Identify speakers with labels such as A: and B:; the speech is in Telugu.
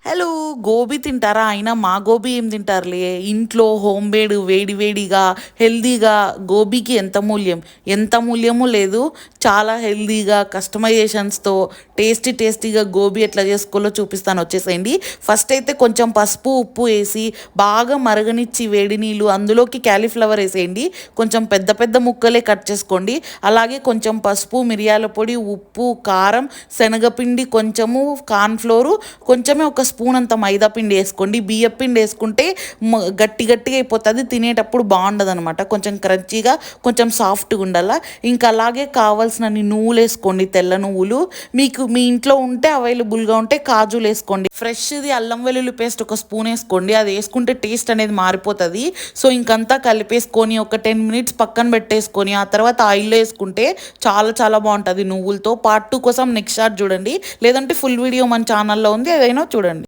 A: హలో! గోబీ తింటారా? అయినా మా గోబీ ఏం తింటారులే. ఇంట్లో హోమ్ మేడ్ వేడి వేడిగా, హెల్తీగా గోబీకి ఎంత మూల్యం? ఎంత మూల్యము లేదు. చాలా హెల్తీగా కస్టమైజేషన్స్‌తో టేస్టీగా గోబీ ఎట్లా చేసుకోవాలో చూపిస్తాను వచ్చేసేయండి. ఫస్ట్ అయితే కొంచెం పసుపు, ఉప్పు ఏసి బాగా మరగనిచ్చి వేడి నీళ్ళు అందులోకి కాలీఫ్లవర్ ఏసేయండి. కొంచెం పెద్ద పెద్ద ముక్కలే కట్ చేసుకోండి. అలాగే కొంచెం పసుపు, మిరియాల పొడి, ఉప్పు, కారం, శనగపిండి కొంచెము, కార్న్ ఫ్లోరు కొంచెమే ఒక స్పూన్ అంత మైదా పిండి వేసుకోండి. బియ్యం పిండి వేసుకుంటే గట్టిగా అయిపోతుంది, తినేటప్పుడు బాగుండదు అనమాట. కొంచెం క్రంచీగా కొంచెం సాఫ్ట్గా ఉండాల. ఇంకా అలాగే కావాల్సినన్ని నువ్వులు వేసుకోండి, తెల్ల నువ్వులు. మీకు మీ ఇంట్లో ఉంటే అవైలబుల్గా ఉంటే కాజులు వేసుకోండి. ఫ్రెష్ది అల్లం వెల్లుల్లి పేస్ట్ ఒక స్పూన్ వేసుకోండి. అది వేసుకుంటే టేస్ట్ అనేది మారిపోతుంది. సో ఇంకంతా కలిపేసుకొని ఒక 10 మినిట్స్ పక్కన పెట్టేసుకొని ఆ తర్వాత ఆయిల్లో వేసుకుంటే చాలా బాగుంటుంది నువ్వులతో. పార్ట్ 2 కోసం నెక్స్ట్ షాట్ చూడండి, లేదంటే ఫుల్ వీడియో మన ఛానల్లో ఉంది, ఏదైనా చూడండి.